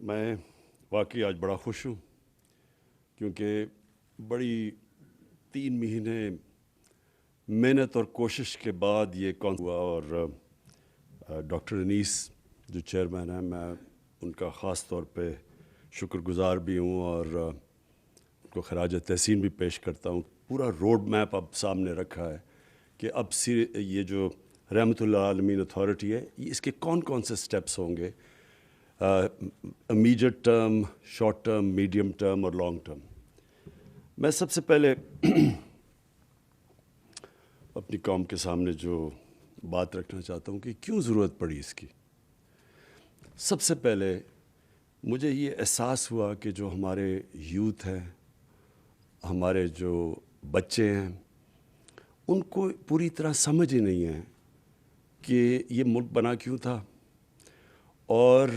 میں واقعی آج بڑا خوش ہوں کیونکہ بڑی 3 مہینے محنت اور کوشش کے بعد یہ کون ہوا، اور ڈاکٹر انیس جو چیئرمین ہیں، میں ان کا خاص طور پہ شکر گزار بھی ہوں اور ان کو خراج تحسین بھی پیش کرتا ہوں۔ پورا روڈ میپ اب سامنے رکھا ہے کہ اب یہ جو رحمت اللہ عالمین اتھارٹی ہے، اس کے کون کون سے سٹیپس ہوں گے، immediate term, short term, medium term اور لانگ ٹرم۔ میں سب سے پہلے اپنی قوم کے سامنے جو بات رکھنا چاہتا ہوں کہ کیوں ضرورت پڑی اس کی۔ سب سے پہلے مجھے یہ احساس ہوا کہ جو ہمارے یوتھ ہیں، ہمارے جو بچے ہیں، ان کو پوری طرح سمجھ ہی نہیں ہے کہ یہ ملک بنا کیوں تھا، اور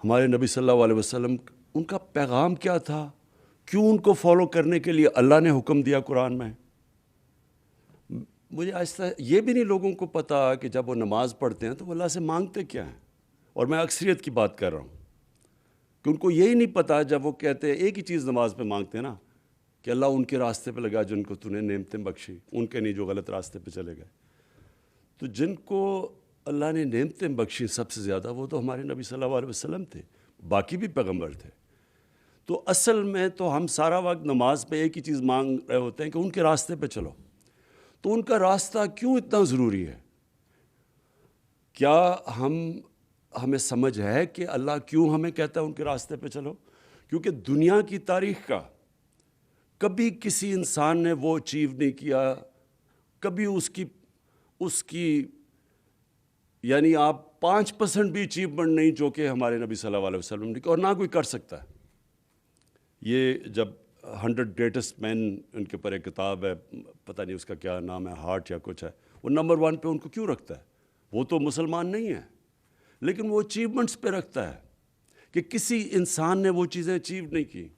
ہمارے نبی صلی اللہ علیہ وسلم ان کا پیغام کیا تھا، کیوں ان کو فالو کرنے کے لیے اللہ نے حکم دیا قرآن میں۔ مجھے آہستہ یہ بھی نہیں لوگوں کو پتہ کہ جب وہ نماز پڑھتے ہیں تو وہ اللہ سے مانگتے کیا ہیں، اور میں اکثریت کی بات کر رہا ہوں کہ ان کو یہی نہیں پتہ، جب وہ کہتے ہیں ایک ہی چیز نماز پہ مانگتے ہیں نا کہ اللہ ان کے راستے پہ لگا جن کو تو نے نعمتیں بخشی، ان کے نہیں جو غلط راستے پہ چلے گئے۔ تو جن کو اللہ نے نعمتیں بخشی سب سے زیادہ، وہ تو ہمارے نبی صلی اللہ علیہ وسلم تھے، باقی بھی پیغمبر تھے۔ تو اصل میں تو ہم سارا وقت نماز پہ ایک ہی چیز مانگ رہے ہوتے ہیں کہ ان کے راستے پہ چلو۔ تو ان کا راستہ کیوں اتنا ضروری ہے؟ کیا ہمیں سمجھ ہے کہ اللہ کیوں ہمیں کہتا ہے ان کے راستے پہ چلو؟ کیونکہ دنیا کی تاریخ کا کبھی کسی انسان نے وہ اچیو نہیں کیا، کبھی اس کی یعنی آپ 5% بھی اچیومنٹ نہیں جو کہ ہمارے نبی صلی اللہ علیہ وسلم نے، اور نہ کوئی کر سکتا ہے۔ یہ جب 100 گریٹسٹ مین، ان کے اوپر ایک کتاب ہے، پتہ نہیں اس کا کیا نام ہے، ہارٹ یا کچھ ہے، وہ نمبر 1 پہ ان کو کیوں رکھتا ہے؟ وہ تو مسلمان نہیں ہے، لیکن وہ اچیومنٹس پہ رکھتا ہے کہ کسی انسان نے وہ چیزیں اچیو نہیں کی۔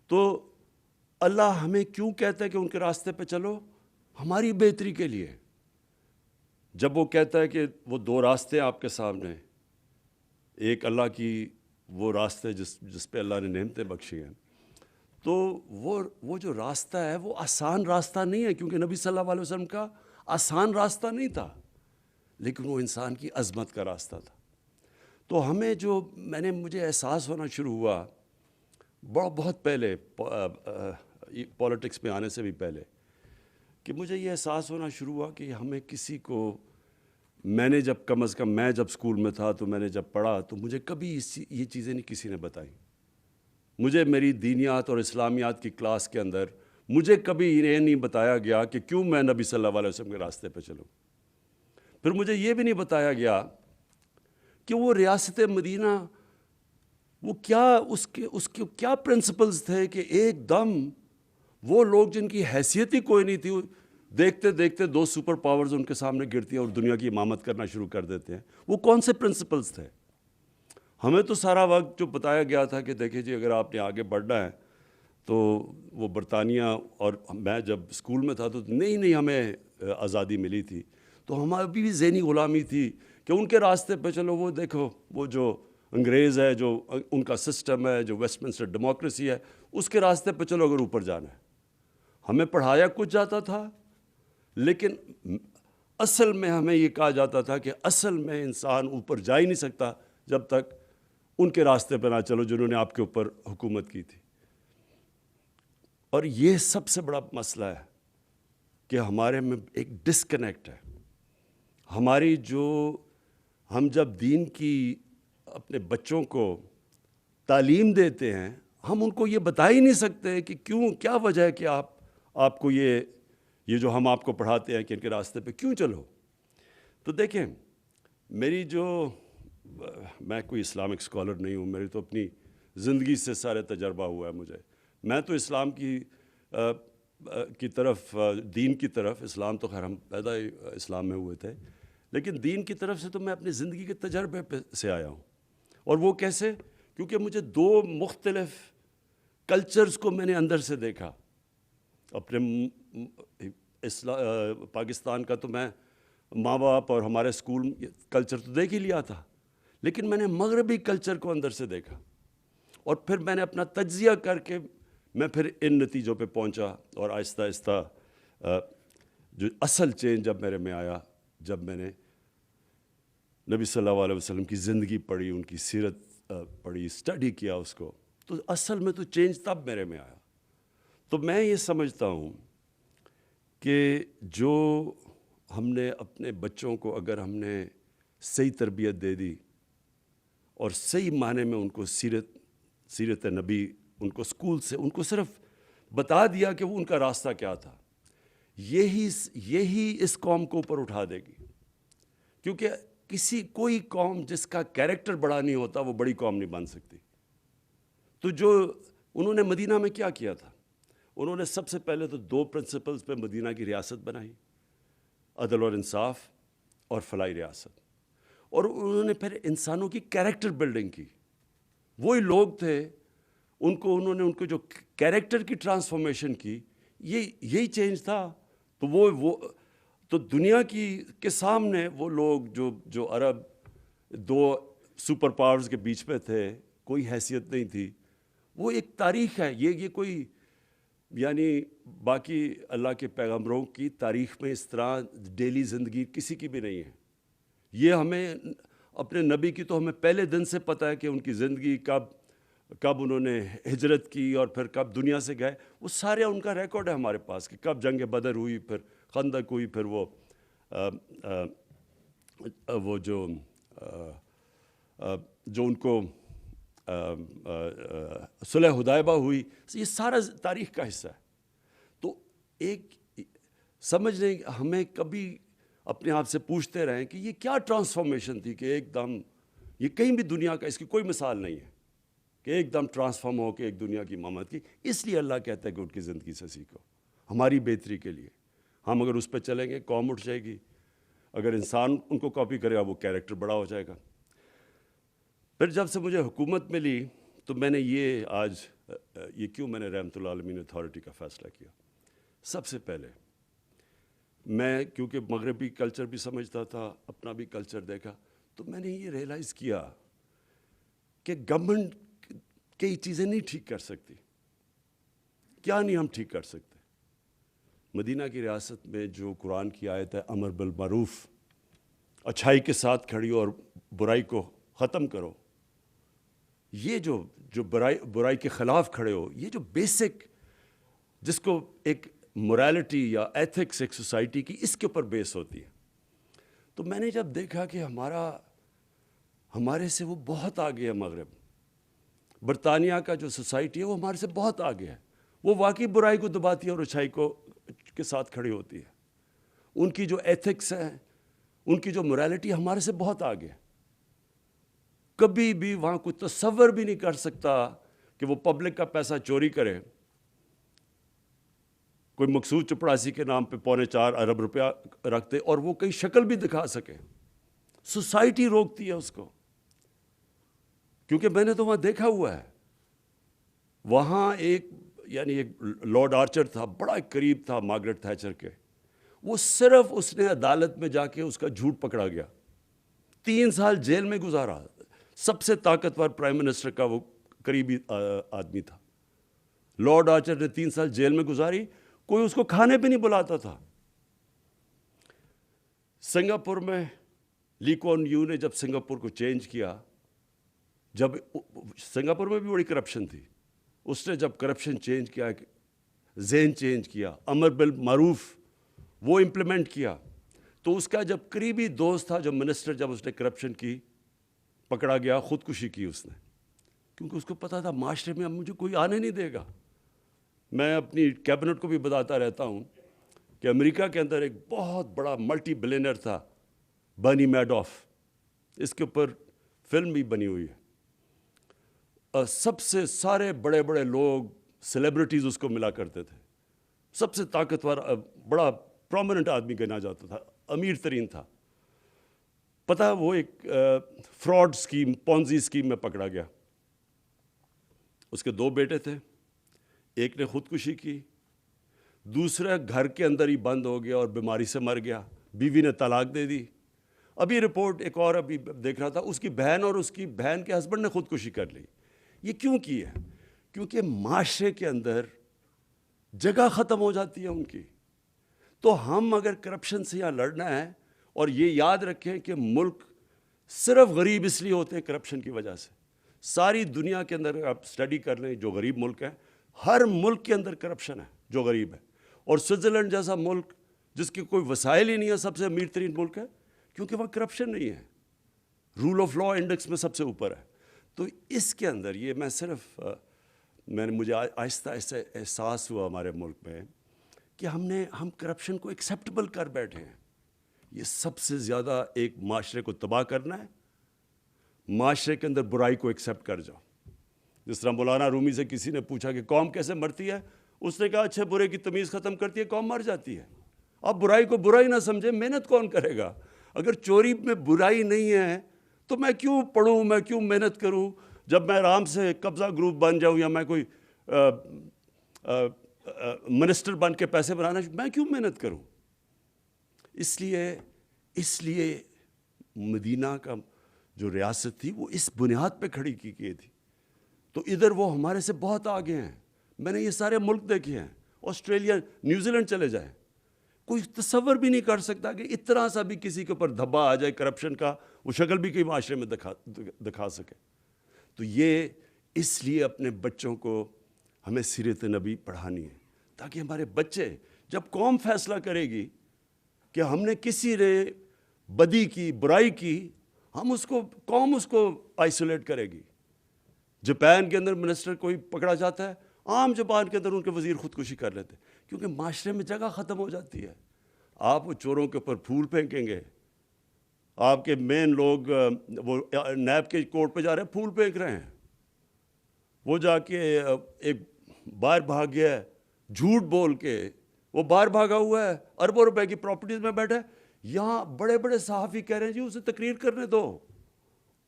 تو اللہ ہمیں کیوں کہتا ہے کہ ان کے راستے پہ چلو؟ ہماری بہتری کے لیے۔ جب وہ کہتا ہے کہ وہ 2 راستے آپ کے سامنے، ایک اللہ کی وہ راستے جس پہ اللہ نے نعمتیں بخشی ہیں، تو وہ جو راستہ ہے وہ آسان راستہ نہیں ہے، کیونکہ نبی صلی اللہ علیہ وسلم کا آسان راستہ نہیں تھا، لیکن وہ انسان کی عظمت کا راستہ تھا۔ تو ہمیں مجھے احساس ہونا شروع ہوا بہت پہلے، پولیٹکس میں آنے سے بھی پہلے، کہ مجھے یہ احساس ہونا شروع ہوا کہ ہمیں کسی کو، میں نے جب کم از کم میں جب اسکول میں تھا تو میں نے جب پڑھا تو مجھے کبھی یہ چیزیں نہیں کسی نے بتائیں۔ مجھے میری دینیات اور اسلامیات کی کلاس کے اندر مجھے کبھی یہ نہیں بتایا گیا کہ کیوں میں نبی صلی اللہ علیہ وسلم کے راستے پہ چلوں۔ پھر مجھے یہ بھی نہیں بتایا گیا کہ وہ ریاست مدینہ، وہ کیا اس کے کیا پرنسپلز تھے کہ ایک دم وہ لوگ جن کی حیثیت ہی کوئی نہیں تھی، دیکھتے دیکھتے 2 سپر پاورز ان کے سامنے گرتی ہیں اور دنیا کی امامت کرنا شروع کر دیتے ہیں۔ وہ کون سے پرنسپلز تھے؟ ہمیں تو سارا وقت جو بتایا گیا تھا کہ دیکھیں جی اگر آپ نے آگے بڑھنا ہے تو وہ برطانیہ، اور میں جب اسکول میں تھا تو نہیں ہمیں آزادی ملی تھی، تو ہماری بھی ذہنی غلامی تھی کہ ان کے راستے پہ چلو۔ وہ دیکھو وہ جو انگریز ہے، جو ان کا سسٹم ہے، جو ویسٹ منسٹر ڈیموکریسی ہے، اس کے راستے پہ چلو اگر اوپر جانا ہے۔ ہمیں پڑھایا کچھ جاتا تھا، لیکن اصل میں ہمیں یہ کہا جاتا تھا کہ اصل میں انسان اوپر جا ہی نہیں سکتا جب تک ان کے راستے پہ نہ چلو جنہوں نے آپ کے اوپر حکومت کی تھی۔ اور یہ سب سے بڑا مسئلہ ہے کہ ہمارے میں ایک ڈسکنیکٹ ہے۔ ہماری ہم جب دین کی اپنے بچوں کو تعلیم دیتے ہیں، ہم ان کو یہ بتا ہی نہیں سکتے کہ کیا وجہ ہے کہ آپ کو یہ جو ہم آپ کو پڑھاتے ہیں کہ ان کے راستے پہ کیوں چلو۔ تو دیکھیں، میں کوئی اسلامک اسکالر نہیں ہوں، میری تو اپنی زندگی سے سارے تجربہ ہوا ہے مجھے۔ میں تو اسلام کی طرف، دین کی طرف، اسلام تو خیر ہم پیدا ہی اسلام میں ہوئے تھے، لیکن دین کی طرف سے تو میں اپنی زندگی کے تجربے سے آیا ہوں۔ اور وہ کیسے؟ کیونکہ مجھے 2 مختلف کلچرز کو میں نے اندر سے دیکھا۔ اپنے پاکستان کا تو میں ماں باپ اور ہمارے اسکول کلچر تو دیکھ ہی لیا تھا، لیکن میں نے مغربی کلچر کو اندر سے دیکھا اور پھر میں نے اپنا تجزیہ کر کے میں پھر ان نتیجوں پہ پہنچا. اور آہستہ آہستہ جو اصل چینج جب میرے میں آیا، جب میں نے نبی صلی اللہ علیہ وسلم کی زندگی پڑھی، ان کی سیرت پڑھی، اسٹڈی کیا اس کو، تو اصل میں تو چینج تب میرے میں آیا. تو میں یہ سمجھتا ہوں کہ جو ہم نے اپنے بچوں کو اگر ہم نے صحیح تربیت دے دی اور صحیح معنی میں ان کو سیرت نبی، ان کو اسکول سے ان کو صرف بتا دیا کہ وہ ان کا راستہ کیا تھا، یہی اس قوم کو اوپر اٹھا دے گی. کیونکہ کوئی قوم جس کا کیریکٹر بڑا نہیں ہوتا وہ بڑی قوم نہیں بن سکتی. تو جو انہوں نے مدینہ میں کیا کیا تھا، انہوں نے سب سے پہلے تو 2 پرنسپلز پہ مدینہ کی ریاست بنائی، عدل اور انصاف اور فلاحی ریاست. اور انہوں نے پھر انسانوں کی کیریکٹر بلڈنگ کی. وہی لوگ تھے، انہوں نے ان کو جو کیریکٹر کی ٹرانسفارمیشن کی، یہی چینج تھا. تو وہ تو دنیا کے سامنے وہ لوگ جو عرب 2 سپر پاورز کے بیچ میں تھے، کوئی حیثیت نہیں تھی، وہ ایک تاریخ ہے. یہ کوئی یعنی باقی اللہ کے پیغمبروں کی تاریخ میں اس طرح ڈیلی زندگی کسی کی بھی نہیں ہے. یہ ہمیں اپنے نبی کی تو ہمیں پہلے دن سے پتہ ہے کہ ان کی زندگی کب انہوں نے ہجرت کی اور پھر کب دنیا سے گئے، وہ سارے ان کا ریکارڈ ہے ہمارے پاس کہ کب جنگ بدر ہوئی، پھر خندق ہوئی، پھر وہ جو ان کو صلح حدیبیہ ہوئی، یہ سارا تاریخ کا حصہ ہے. تو ایک سمجھ لیں ہمیں کبھی اپنے آپ سے پوچھتے رہیں کہ یہ کیا ٹرانسفارمیشن تھی کہ ایک دم یہ کہیں بھی دنیا کا اس کی کوئی مثال نہیں ہے کہ ایک دم ٹرانسفارم ہو کے ایک دنیا کی امامت کی. اس لیے اللہ کہتا ہے کہ ان کی زندگی سے سیکھو، ہماری بہتری کے لیے. ہم اگر اس پہ چلیں گے قوم اٹھ جائے گی، اگر انسان ان کو کاپی کرے گا وہ کیریکٹر بڑا ہو جائے گا. پھر جب سے مجھے حکومت ملی تو میں نے یہ کیوں میں نے رحمت اللہ عالمین اتھارٹی کا فیصلہ کیا. سب سے پہلے میں کیونکہ مغربی کلچر بھی سمجھتا تھا، اپنا بھی کلچر دیکھا، تو میں نے یہ ریئلائز کیا کہ گورنمنٹ کئی چیزیں نہیں ٹھیک کر سکتی. کیا نہیں ہم ٹھیک کر سکتے؟ مدینہ کی ریاست میں جو قرآن کی آیت ہے امر بالمعروف، اچھائی کے ساتھ کھڑی اور برائی کو ختم کرو، یہ جو برائی کے خلاف کھڑے ہو، یہ جو بیسک جس کو ایک مورالٹی یا ایتھکس ایک سوسائٹی کی اس کے اوپر بیس ہوتی ہے. تو میں نے جب دیکھا کہ ہمارے سے وہ بہت آگے ہے مغرب، برطانیہ کا جو سوسائٹی ہے وہ ہمارے سے بہت آگے ہے. وہ واقعی برائی کو دباتی ہے اور اچھائی کے ساتھ کھڑی ہوتی ہے. ان کی جو ایتھکس ہے، ان کی جو مورالٹی ہمارے سے بہت آگے ہے. کبھی بھی وہاں کوئی تصور بھی نہیں کر سکتا کہ وہ پبلک کا پیسہ چوری کرے، کوئی مقصود چپڑاسی کے نام پہ 4.25 ارب روپیہ رکھتے اور وہ کئی شکل بھی دکھا سکے. سوسائٹی روکتی ہے اس کو، کیونکہ میں نے تو وہاں دیکھا ہوا ہے. وہاں ایک لارڈ آرچر تھا، بڑا قریب تھا مارگریٹ تھیچر کے. وہ صرف اس نے عدالت میں جا کے اس کا جھوٹ پکڑا گیا، 3 سال جیل میں گزارا. سب سے طاقتور پرائم منسٹر کا وہ قریبی آدمی تھا. لارڈ آرچر نے 3 سال جیل میں گزاری، کوئی اس کو کھانے پہ نہیں بلاتا تھا. سنگاپور میں لی کوان یو نے جب سنگاپور کو چینج کیا، جب سنگاپور میں بھی بڑی کرپشن تھی، اس نے جب کرپشن چینج کیا، ذہن چینج کیا، امر بالمعروف وہ امپلیمنٹ کیا، تو اس کا جب قریبی دوست تھا جو منسٹر، جب اس نے کرپشن کی پکڑا گیا، خودکشی کی اس نے، کیونکہ اس کو پتا تھا معاشرے میں اب مجھے کوئی آنے نہیں دے گا. میں اپنی کیبنٹ کو بھی بتاتا رہتا ہوں کہ امریکہ کے اندر ایک بہت بڑا ملٹی بلینئر تھا، برنی میڈوف. اس کے اوپر فلم بھی بنی ہوئی ہے. سب سے سارے بڑے بڑے لوگ سیلیبریٹیز اس کو ملا کرتے تھے. سب سے طاقتور بڑا پرومیننٹ آدمی گنا جاتا تھا، امیر ترین تھا. پتہ وہ ایک فراڈ اسکیم، پونزی اسکیم میں پکڑا گیا. اس کے 2 بیٹے تھے، ایک نے خودکشی کی، دوسرا گھر کے اندر ہی بند ہو گیا اور بیماری سے مر گیا. بیوی نے طلاق دے دی. ابھی رپورٹ ایک اور ابھی دیکھ رہا تھا، اس کی بہن اور اس کی بہن کے ہسبینڈ نے خودکشی کر لی. یہ کیوں کی ہے؟ کیونکہ معاشرے کے اندر جگہ ختم ہو جاتی ہے ان کی. تو ہم اگر کرپشن سے یہاں لڑنا ہے، اور یہ یاد رکھیں کہ ملک صرف غریب اس لیے ہوتے ہیں کرپشن کی وجہ سے. ساری دنیا کے اندر آپ اسٹڈی کر لیں جو غریب ملک ہیں، ہر ملک کے اندر کرپشن ہے جو غریب ہے. اور سوئٹزرلینڈ جیسا ملک جس کے کوئی وسائل ہی نہیں ہے سب سے امیر ترین ملک ہے، کیونکہ وہاں کرپشن نہیں ہے، رول آف لا انڈیکس میں سب سے اوپر ہے. تو اس کے اندر یہ میں صرف مجھے آہستہ آہستہ احساس ہوا ہمارے ملک میں کہ ہم کرپشن کو ایکسیپٹیبل کر بیٹھے ہیں. یہ سب سے زیادہ ایک معاشرے کو تباہ کرنا ہے. معاشرے کے اندر برائی کو ایکسیپٹ کر جاؤ. جس طرح مولانا رومی سے کسی نے پوچھا کہ قوم کیسے مرتی ہے، اس نے کہا اچھے برے کی تمیز ختم کرتی ہے قوم مر جاتی ہے. اب برائی کو برائی نہ سمجھے، محنت کون کرے گا؟ اگر چوری میں برائی نہیں ہے تو میں کیوں پڑھوں، میں کیوں محنت کروں؟ جب میں آرام سے قبضہ گروپ بن جاؤں یا میں کوئی منسٹر بن کے پیسے بنانا، میں کیوں محنت کروں؟ اس لیے مدینہ کا جو ریاست تھی وہ اس بنیاد پہ کھڑی کی گئی تھی. تو ادھر وہ ہمارے سے بہت آگے ہیں. میں نے یہ سارے ملک دیکھے ہیں، آسٹریلیا، نیوزی لینڈ چلے جائیں، کوئی تصور بھی نہیں کر سکتا کہ اتنا سا بھی کسی کے اوپر دھبا آ جائے کرپشن کا، وہ شکل بھی کئی معاشرے میں دکھا سکے. تو یہ اس لیے اپنے بچوں کو ہمیں سیرت نبی پڑھانی ہے، تاکہ ہمارے بچے جب قوم فیصلہ کرے گی کہ ہم نے کسی نے بدی کی، برائی کی، قوم اس کو آئسولیٹ کرے گی. جاپان کے اندر منسٹر کوئی پکڑا جاتا ہے، عام زبان کے اندر ان کے وزیر خودکشی کر لیتے ہیں، کیونکہ معاشرے میں جگہ ختم ہو جاتی ہے. آپ وہ چوروں کے اوپر پھول پھینکیں گے، آپ کے مین لوگ وہ نیب کے کورٹ پہ جا رہے ہیں پھول پھینک رہے ہیں، وہ جا کے ایک باہر بھاگ گیا ہے جھوٹ بول کے، وہ باہر بھاگا ہوا ہے، اربوں روپے کی پراپرٹیز میں بیٹھا ہے. یہاں بڑے بڑے صحافی کہہ رہے ہیں جی اسے تقریر کرنے دو.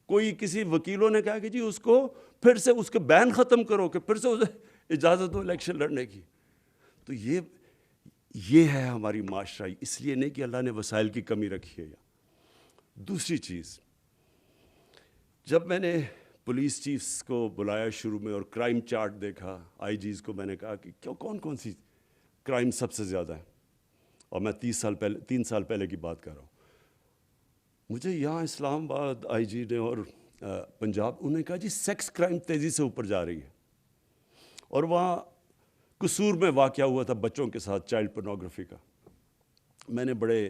کوئی کسی وکیلوں نے کہا کہ جی اس کو پھر سے اس کے بین ختم کرو، کہ پھر سے اسے اجازت دو الیکشن لڑنے کی. تو یہ ہے ہماری معاشرہ. اس لیے نہیں کہ اللہ نے وسائل کی کمی رکھی ہے. دوسری چیز، جب میں نے پولیس چیفز کو بلایا شروع میں اور کرائم چارٹ دیکھا، آئی جیز کو میں نے کہا کہ کون سی کرائم سب سے زیادہ ہے، اور میں 3 سال پہلے کی بات کر رہا ہوں. مجھے یہاں اسلام آباد آئی جی نے اور پنجاب، انہوں نے کہا جی سیکس کرائم تیزی سے اوپر جا رہی ہے. اور وہاں قصور میں واقعہ ہوا تھا بچوں کے ساتھ چائلڈ پورنوگرافی کا. میں نے بڑے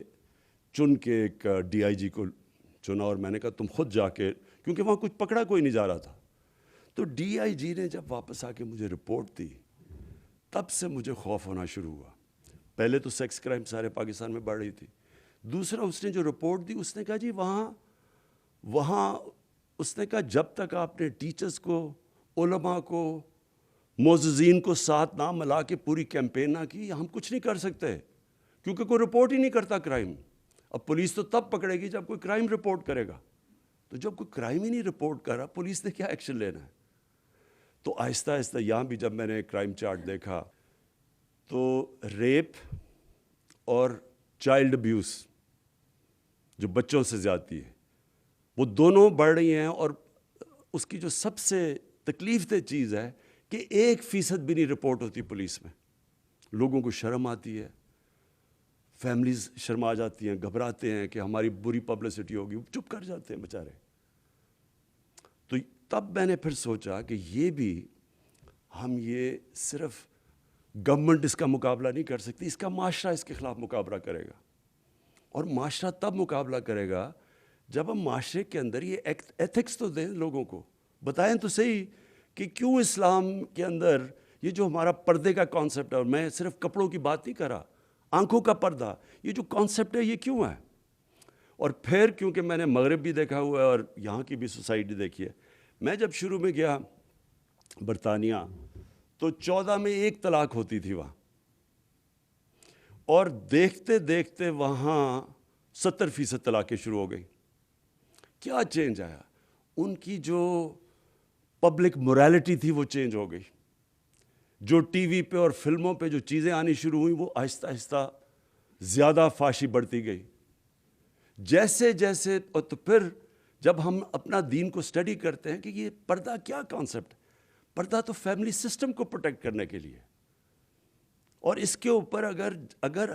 چن کے ایک ڈی آئی جی کو چنا، اور میں نے کہا تم خود جا کے، کیونکہ وہاں کچھ پکڑا کوئی نہیں جا رہا تھا. تو ڈی آئی جی نے جب واپس آ کے مجھے رپورٹ دی، تب سے مجھے خوف ہونا شروع ہوا. پہلے تو سیکس کرائم سارے پاکستان میں بڑھ رہی تھی. دوسرا اس نے جو رپورٹ دی، اس نے کہا جی وہاں اس نے کہا جب تک آپ نے ٹیچرز کو، علماء کو، معززین کو ساتھ نہ ملا کے پوری کیمپین نہ کی، ہم کچھ نہیں کر سکتے، کیونکہ کوئی رپورٹ ہی نہیں کرتا کرائم. اب پولیس تو تب پکڑے گی جب کوئی کرائم رپورٹ کرے گا. تو جب کوئی کرائم ہی نہیں رپورٹ کر رہا، پولیس نے کیا ایکشن لینا ہے؟ تو آہستہ آہستہ یہاں بھی جب میں نے کرائم چارٹ دیکھا تو ریپ اور چائلڈ ابیوز، جو بچوں سے زیادتی ہے، وہ دونوں بڑھ رہی ہیں. اور اس کی جو سب سے تکلیف دہ چیز ہے کہ 1% بھی نہیں رپورٹ ہوتی پولیس میں. لوگوں کو شرم آتی ہے، فیملیز شرما جاتی ہیں، گھبراتے ہیں کہ ہماری بری پبلسٹی ہوگی، چپ کر جاتے ہیں بیچارے. تو تب میں نے پھر سوچا کہ یہ صرف گورنمنٹ اس کا مقابلہ نہیں کر سکتی، اس کا معاشرہ اس کے خلاف مقابلہ کرے گا. اور معاشرہ تب مقابلہ کرے گا جب ہم معاشرے کے اندر یہ ایتھکس تو دیں، لوگوں کو بتائیں تو صحیح کہ کیوں اسلام کے اندر یہ جو ہمارا پردے کا کانسیپٹ ہے، اور میں صرف کپڑوں کی بات نہیں کر رہا، آنکھوں کا پردہ، یہ جو کانسیپٹ ہے یہ کیوں ہے. اور پھر کیونکہ میں نے مغرب بھی دیکھا ہوا ہے اور یہاں کی بھی سوسائٹی دیکھی ہے. میں جب شروع میں گیا برطانیہ تو 14 میں 1 طلاق ہوتی تھی وہاں، اور دیکھتے دیکھتے وہاں 70% طلاقیں شروع ہو گئی. کیا چینج آیا؟ ان کی جو پبلک موریلٹی تھی وہ چینج ہو گئی. جو ٹی وی پہ اور فلموں پہ جو چیزیں آنی شروع ہوئیں وہ آہستہ آہستہ زیادہ فحاشی بڑھتی گئی. جیسے جیسے اور تو پھر جب ہم اپنا دین کو اسٹڈی کرتے ہیں کہ یہ پردہ کیا کانسیپٹ ہے، پردہ تو فیملی سسٹم کو پروٹیکٹ کرنے کے لیے، اور اس کے اوپر اگر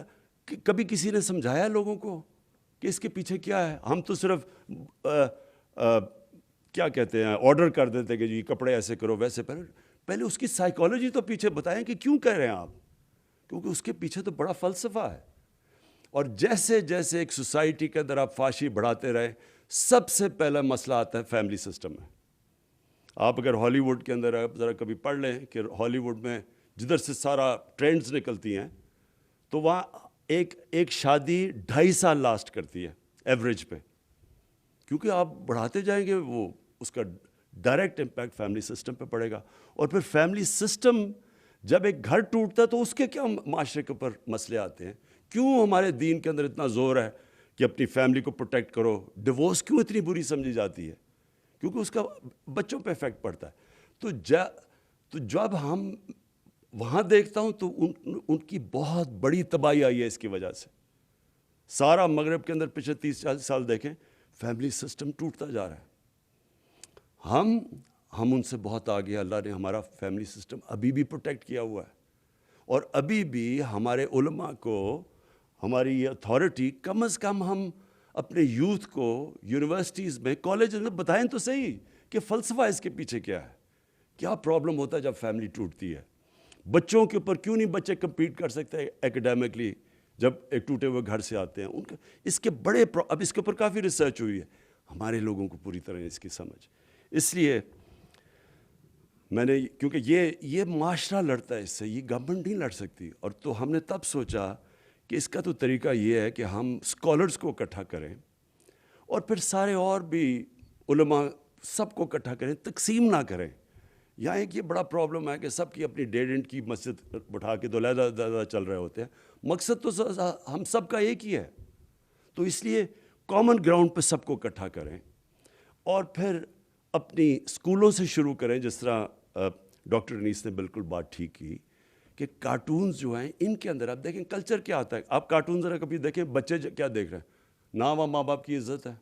کبھی کسی نے سمجھایا لوگوں کو کہ اس کے پیچھے کیا ہے، ہم تو صرف کیا کہتے ہیں آرڈر کر دیتے کہ جی کپڑے ایسے کرو ویسے پہلے اس کی سائیکالوجی تو پیچھے بتائیں کہ کیوں کہہ رہے ہیں آپ، کیونکہ اس کے پیچھے تو بڑا فلسفہ ہے۔ اور جیسے جیسے ایک سوسائٹی کے اندر آپ فحاشی بڑھاتے رہے، سب سے پہلا مسئلہ آتا ہے فیملی سسٹم میں۔ آپ اگر ہالی ووڈ کے اندر آپ ذرا کبھی پڑھ لیں کہ ہالی ووڈ میں جدھر سے سارا ٹرینڈز نکلتی ہیں تو وہاں ایک شادی 2.5 سال لاسٹ کرتی ہے ایوریج پہ، کیونکہ آپ بڑھاتے جائیں گے وہ اس کا ڈائریکٹ امپیکٹ فیملی سسٹم پہ پڑے گا۔ اور پھر فیملی سسٹم جب ایک گھر ٹوٹتا ہے تو اس کے کیا معاشرے کے اوپر مسئلے آتے ہیں، کیوں ہمارے دین کے اندر اتنا زور ہے کہ اپنی فیملی کو پروٹیکٹ کرو، ڈیورس کیوں اتنی بری سمجھی جاتی ہے، کیونکہ اس کا بچوں پہ افیکٹ پڑتا ہے۔ تو جب ہم وہاں دیکھتا ہوں تو ان کی بہت بڑی تباہی آئی ہے اس کی وجہ سے۔ سارا مغرب کے اندر پچھلے 30-40 سال دیکھیں فیملی سسٹم ٹوٹتا جا رہا ہے۔ ہم ان سے بہت آگے، اللہ نے ہمارا فیملی سسٹم ابھی بھی پروٹیکٹ کیا ہوا ہے، اور ابھی بھی ہمارے علماء کو، ہماری یہ اتھارٹی کم از کم ہم اپنے یوتھ کو یونیورسٹیز میں کالجز میں بتائیں تو صحیح کہ فلسفہ اس کے پیچھے کیا ہے، کیا پرابلم ہوتا ہے جب فیملی ٹوٹتی ہے۔ بچوں کے اوپر کیوں نہیں بچے کمپیٹ کر سکتے ایکڈیمکلی جب ایک ٹوٹے ہوئے گھر سے آتے ہیں، ان کا اس کے بڑے اب اس کے اوپر کافی ریسرچ ہوئی ہے، ہمارے لوگوں کو پوری طرح اس کی سمجھ۔ اس لیے میں نے، کیونکہ یہ معاشرہ لڑتا ہے اس سے، یہ گورنمنٹ نہیں لڑ سکتی، اور تو ہم نے تب سوچا کہ اس کا تو طریقہ یہ ہے کہ ہم اسکالرس کو اکٹھا کریں اور پھر سارے اور بھی علماء سب کو اکٹھا کریں، تقسیم نہ کریں۔ یہاں ایک یہ بڑا پرابلم ہے کہ سب کی اپنی 1.5 کی مسجد اٹھا کے دو علیحدہ چل رہے ہوتے ہیں، مقصد تو ہم سب کا ایک ہی ہے۔ تو اس لیے کامن گراؤنڈ پہ سب کو اکٹھا کریں، اور پھر اپنی اسکولوں سے شروع کریں، جس طرح ڈاکٹر انیس نے بالکل بات ٹھیک کی کہ کارٹونز جو ہیں ان کے اندر آپ دیکھیں کلچر کیا آتا ہے۔ آپ کارٹون ذرا کبھی دیکھیں، بچے کیا دیکھ رہے ہیں، نہ وہاں ماں باپ کی عزت ہے،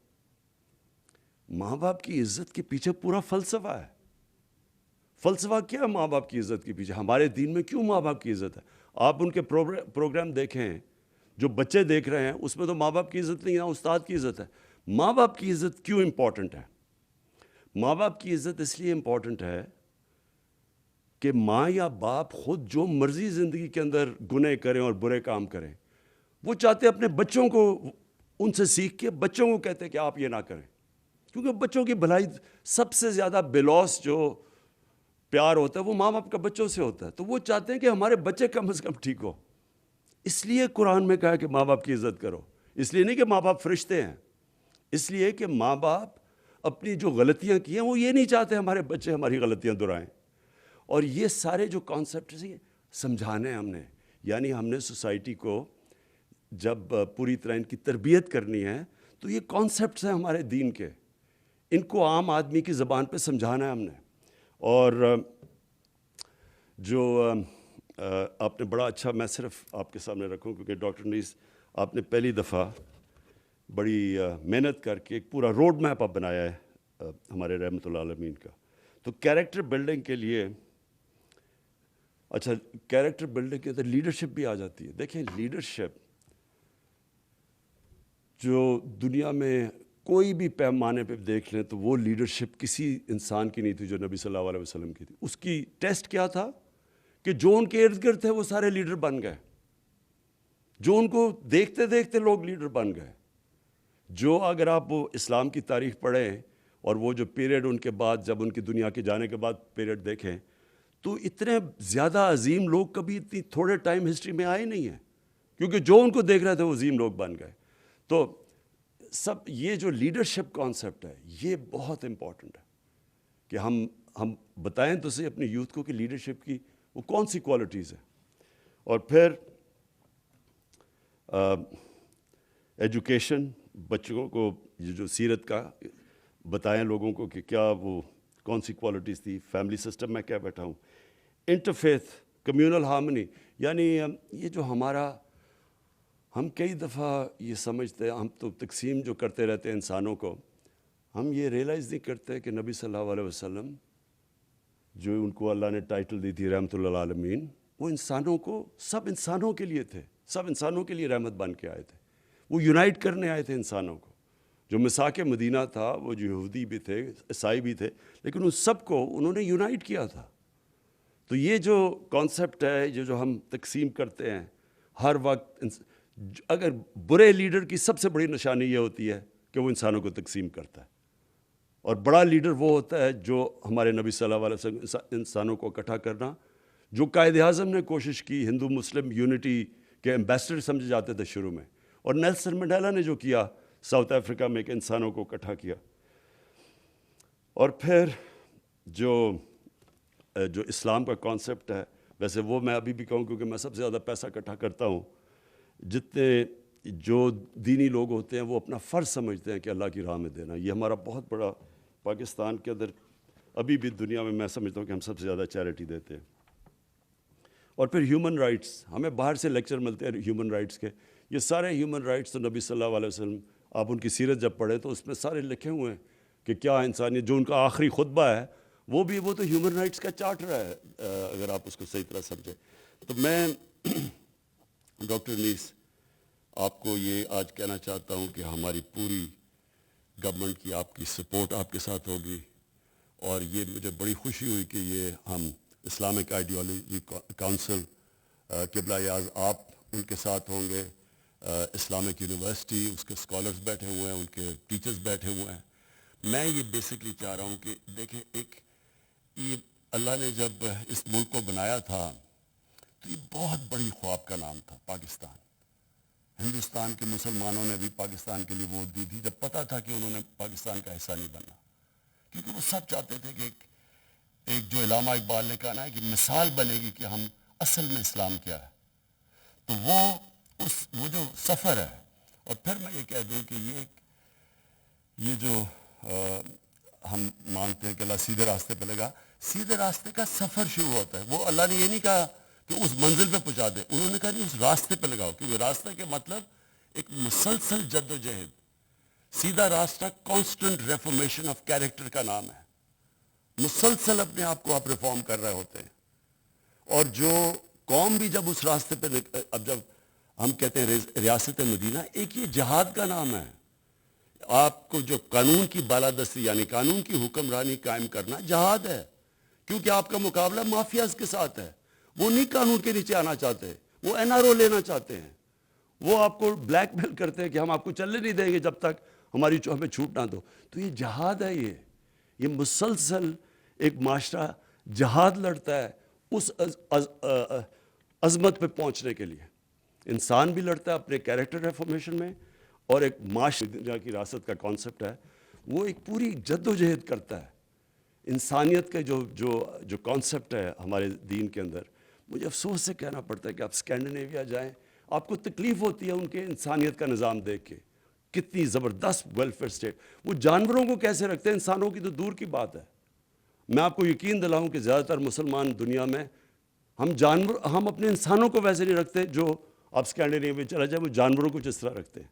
ماں باپ کی عزت کے پیچھے پورا فلسفہ ہے۔ فلسفہ کیا ہے ماں باپ کی عزت کے پیچھے؟ ہمارے دین میں کیوں ماں باپ کی عزت ہے؟ آپ ان کے پروگرام دیکھیں جو بچے دیکھ رہے ہیں، اس میں تو ماں باپ کی عزت نہیں ہے، استاد کی عزت ہے۔ ماں باپ کی عزت کیوں امپورٹنٹ ہے؟ ماں باپ کی عزت اس لیے امپورٹنٹ ہے کہ ماں یا باپ خود جو مرضی زندگی کے اندر گناہ کریں اور برے کام کریں، وہ چاہتے اپنے بچوں کو ان سے سیکھ کے بچوں کو کہتے کہ آپ یہ نہ کریں، کیونکہ بچوں کی بھلائی سب سے زیادہ بلوس جو پیار ہوتا ہے وہ ماں باپ کا بچوں سے ہوتا ہے، تو وہ چاہتے ہیں کہ ہمارے بچے کم از کم ٹھیک ہو۔ اس لیے قرآن میں کہا کہ ماں باپ کی عزت کرو، اس لیے نہیں کہ ماں باپ فرشتے ہیں، اس لیے کہ ماں باپ اپنی جو غلطیاں کی ہیں وہ یہ نہیں چاہتے ہمارے بچے ہماری غلطیاں دہرائیں۔ اور یہ سارے جو کانسیپٹس ہیں سمجھانے ہم نے، یعنی ہم نے سوسائٹی کو جب پوری طرح ان کی تربیت کرنی ہے تو یہ کانسیپٹس ہیں ہمارے دین کے، ان کو عام آدمی کی زبان پہ سمجھانا ہے ہم نے۔ اور جو آپ نے بڑا اچھا، میں صرف آپ کے سامنے رکھوں کیونکہ ڈاکٹر انیس آپ نے پہلی دفعہ بڑی محنت کر کے ایک پورا روڈ میپ آپ بنایا ہے ہمارے رحمۃ اللہ عالمین کا۔ تو کیریکٹر بلڈنگ کے لیے، اچھا کیریکٹر بلڈنگ کے اندر لیڈرشپ بھی آ جاتی ہے۔ دیکھیں لیڈرشپ جو دنیا میں کوئی بھی پیمانے پہ دیکھ لیں تو وہ لیڈرشپ کسی انسان کی نہیں تھی جو نبی صلی اللہ علیہ وسلم کی تھی۔ اس کی ٹیسٹ کیا تھا کہ جو ان کے ارد گرد تھے وہ سارے لیڈر بن گئے، جو ان کو دیکھتے دیکھتے لوگ لیڈر بن گئے۔ جو اگر آپ وہ اسلام کی تاریخ پڑھیں اور وہ جو پیریڈ ان کے بعد، جب ان کی دنیا کے جانے کے بعد پیریڈ دیکھیں تو اتنے زیادہ عظیم لوگ کبھی اتنی تھوڑے ٹائم ہسٹری میں آئے نہیں ہیں، کیونکہ جو ان کو دیکھ رہے تھے وہ عظیم لوگ بن گئے۔ تو سب یہ جو لیڈرشپ کانسیپٹ ہے یہ بہت امپورٹنٹ ہے کہ ہم بتائیں تو صحیح اپنے یوتھ کو کہ لیڈرشپ کی وہ کون سی کوالٹیز ہیں۔ اور پھر ایجوکیشن، بچوں کو یہ جو سیرت کا بتائیں لوگوں کو کہ کیا وہ کون سی کوالٹیز تھی، فیملی سسٹم میں کیا بیٹھا ہوں، انٹرفیتھ کمیونل ہارمنی، یعنی یہ جو ہمارا ہم کئی دفعہ یہ سمجھتے ہیں، ہم تو تقسیم جو کرتے رہتے ہیں انسانوں کو، ہم یہ ریئلائز نہیں کرتے کہ نبی صلی اللہ علیہ وسلم جو ان کو اللہ نے ٹائٹل دی تھی رحمت للعالمین، وہ انسانوں کو، سب انسانوں کے لیے تھے، سب انسانوں کے لیے رحمت بن کے آئے تھے. وہ یونائٹ کرنے آئے تھے انسانوں کو. جو مساک مدینہ تھا وہ جو یہودی بھی تھے، عیسائی بھی تھے، لیکن ان سب کو انہوں نے یونائٹ کیا تھا. تو یہ جو کانسیپٹ ہے، یہ جو ہم تقسیم کرتے ہیں ہر وقت، اگر برے لیڈر کی سب سے بڑی نشانی یہ ہوتی ہے کہ وہ انسانوں کو تقسیم کرتا ہے، اور بڑا لیڈر وہ ہوتا ہے جو ہمارے نبی صلی اللہ علیہ وسلم انسانوں کو اکٹھا کرنا. جو قائد اعظم نے کوشش کی، ہندو مسلم یونٹی کے ایمبیسڈر سمجھے جاتے تھے شروع میں، اور نیلسن منڈیلا نے جو کیا ساؤتھ افریقہ میں کہ انسانوں کو اکٹھا کیا. اور پھر جو اسلام کا کانسیپٹ ہے، ویسے وہ میں ابھی بھی کہوں کیونکہ میں سب سے زیادہ پیسہ اکٹھا کرتا ہوں، جتنے جو دینی لوگ ہوتے ہیں وہ اپنا فرض سمجھتے ہیں کہ اللہ کی راہ میں دینا. یہ ہمارا بہت بڑا، پاکستان کے اندر ابھی بھی دنیا میں سمجھتا ہوں کہ ہم سب سے زیادہ چیریٹی دیتے ہیں. اور پھر ہیومن رائٹس، ہمیں باہر سے لیکچر ملتے ہیں ہیومن رائٹس کے. یہ سارے ہیومن رائٹس تو نبی صلی اللہ علیہ وسلم، آپ ان کی سیرت جب پڑھیں تو اس میں سارے لکھے ہوئے ہیں کہ کیا انسانیت. جو ان کا آخری خطبہ ہے وہ تو ہیومن رائٹس کا چارٹر ہے، اگر آپ اس کو صحیح طرح سمجھیں. تو میں ڈاکٹر انیس آپ کو یہ آج کہنا چاہتا ہوں کہ ہماری پوری گورنمنٹ کی آپ کی سپورٹ آپ کے ساتھ ہوگی، اور یہ مجھے بڑی خوشی ہوئی کہ یہ ہم اسلامک آئیڈیالوجی کونسل قبلہ اعظم آپ ان کے ساتھ ہوں گے، اسلامک یونیورسٹی اس کے اسکالرز بیٹھے ہوئے ہیں، ان کے ٹیچرز بیٹھے ہوئے ہیں. میں یہ بیسکلی چاہ رہا ہوں کہ دیکھیں، یہ اللہ نے جب اس ملک کو بنایا تھا تو یہ بہت بڑی خواب کا نام تھا پاکستان. ہندوستان کے مسلمانوں نے بھی پاکستان کے لیے ووٹ دی تھی جب پتہ تھا کہ انہوں نے پاکستان کا حصہ نہیں بننا، کیونکہ وہ سب چاہتے تھے کہ ایک جو علامہ اقبال نے کہا نا کہ مثال بنے گی کہ ہم اصل میں اسلام کیا ہے. تو وہ جو سفر ہے، اور پھر میں یہ کہہ دوں کہ یہ جو ہم مانگتے ہیں کہ اللہ سیدھے راستے پہ لگا، سیدھے راستے کا سفر شروع ہوتا ہے. وہ اللہ نے یہ نہیں کہا کہ اس منزل پہ پہنچا دے، انہوں نے کہا نہیں، اس راستے پہ لگاؤ، کیونکہ راستے کے مطلب ایک مسلسل جد و جہد. سیدھا راستہ کانسٹنٹ ریفارمیشن آف کیریکٹر کا نام ہے. مسلسل اپنے آپ کو آپ ریفارم کر رہے ہوتے ہیں. اور جو قوم بھی جب اس راستے پہ، اب جب ہم کہتے ہیں ریاست مدینہ، ایک یہ جہاد کا نام ہے. آپ کو جو قانون کی بالادستی یعنی قانون کی حکمرانی قائم کرنا جہاد ہے، کیونکہ آپ کا مقابلہ مافیاز کے ساتھ ہے. وہ نہیں قانون کے نیچے آنا چاہتے، وہ NRO لینا چاہتے ہیں. وہ آپ کو بلیک میل کرتے ہیں کہ ہم آپ کو چلنے نہیں دیں گے جب تک ہمیں چھوٹ نہ دو. تو یہ جہاد ہے. یہ مسلسل ایک معاشرہ جہاد لڑتا ہے اس عظمت پہ پہنچنے کے لیے. انسان بھی لڑتا ہے اپنے کیریکٹر ریفارمیشن میں، اور ایک معاشرے کی ریاست کا کانسیپٹ ہے وہ ایک پوری جد و جہد کرتا ہے. انسانیت کا جو کانسیپٹ ہے ہمارے دین کے اندر، مجھے افسوس سے کہنا پڑتا ہے کہ آپ اسکینڈینیویا جائیں، آپ کو تکلیف ہوتی ہے ان کے انسانیت کا نظام دیکھ کے. کتنی زبردست ویلفیئر اسٹیٹ. وہ جانوروں کو کیسے رکھتے ہیں، انسانوں کی تو دور کی بات ہے. میں آپ کو یقین دلاؤں کہ زیادہ تر مسلمان دنیا میں ہم اپنے انسانوں کو ویسے نہیں رکھتے جو آپ اسکینڈینیویا میں چلا جائے وہ جانوروں کو جس طرح رکھتے ہیں.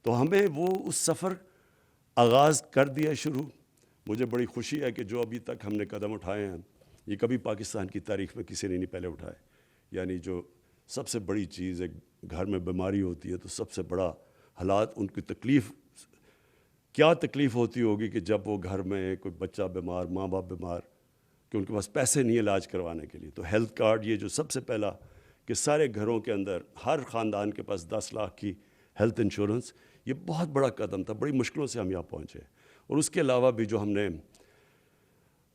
تو ہمیں وہ اس سفر آغاز کر دیا شروع. مجھے بڑی خوشی ہے کہ جو ابھی تک ہم نے قدم اٹھائے ہیں، یہ کبھی پاکستان کی تاریخ میں کسی نے نہیں پہلے اٹھائے. یعنی جو سب سے بڑی چیز ایک گھر میں بیماری ہوتی ہے تو سب سے بڑا حالات، ان کی تکلیف کیا تکلیف ہوتی ہوگی کہ جب وہ گھر میں کوئی بچہ بیمار، ماں باپ بیمار، کہ ان کے پاس پیسے نہیں علاج کروانے کے لیے. تو ہیلتھ کارڈ، یہ جو سب سے پہلا کہ سارے گھروں کے اندر ہر خاندان کے پاس 10 لاکھ کی ہیلتھ انشورنس، یہ بہت بڑا قدم تھا. بڑی مشکلوں سے ہم یہاں پہنچے. اور اس کے علاوہ بھی جو ہم نے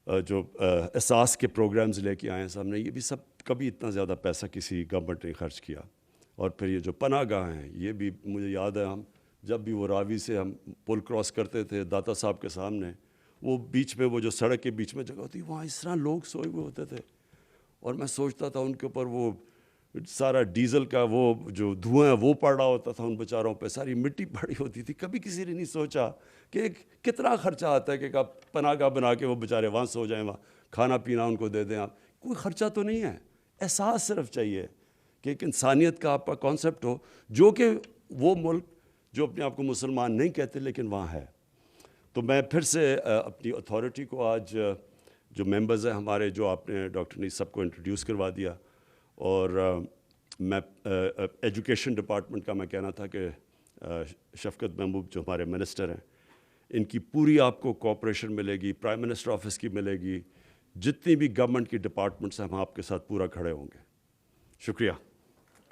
جو احساس کے پروگرامز لے کے آئے ہیں سامنے، یہ بھی سب کبھی اتنا زیادہ پیسہ کسی گورنمنٹ نے خرچ کیا. اور پھر یہ جو پناہ گاہ ہیں، یہ بھی مجھے یاد ہے، ہم جب بھی وہ راوی سے ہم پل کراس کرتے تھے داتا صاحب کے سامنے، وہ بیچ میں وہ جو سڑک کے بیچ میں جگہ ہوتی، وہاں اس طرح لوگ سوئے ہوئے ہوتے تھے. اور میں سوچتا تھا ان کے اوپر وہ سارا ڈیزل کا وہ جو دھواں ہے وہ پڑ رہا ہوتا تھا، ان بیچاروں پہ ساری مٹی پڑی ہوتی تھی. کبھی کسی نے نہیں سوچا کہ کتنا خرچہ آتا ہے کہ آپ پناہ گاہ بنا کے وہ بیچارے وہاں سو جائیں، وہاں کھانا پینا ان کو دے دیں. آپ کوئی خرچہ تو نہیں ہے، احساس صرف چاہیے کہ ایک انسانیت کا آپ کا کانسیپٹ ہو، جو کہ وہ ملک جو اپنے آپ کو مسلمان نہیں کہتے لیکن وہاں ہے۔ تو میں پھر سے اپنی اتھارٹی کو آج جو ممبرز ہیں ہمارے، جو آپ نے ڈاکٹر نے سب کو انٹروڈیوس کروا دیا، اور میں ایجوکیشن ڈپارٹمنٹ کا میں کہنا تھا کہ شفقت محبوب جو ہمارے منسٹر ہیں، ان کی پوری آپ کو کوآپریشن ملے گی، پرائم منسٹر آفس کی ملے گی، جتنی بھی گورنمنٹ کی ڈپارٹمنٹس ہیں ہم آپ کے ساتھ پورا کھڑے ہوں گے۔ شکریہ۔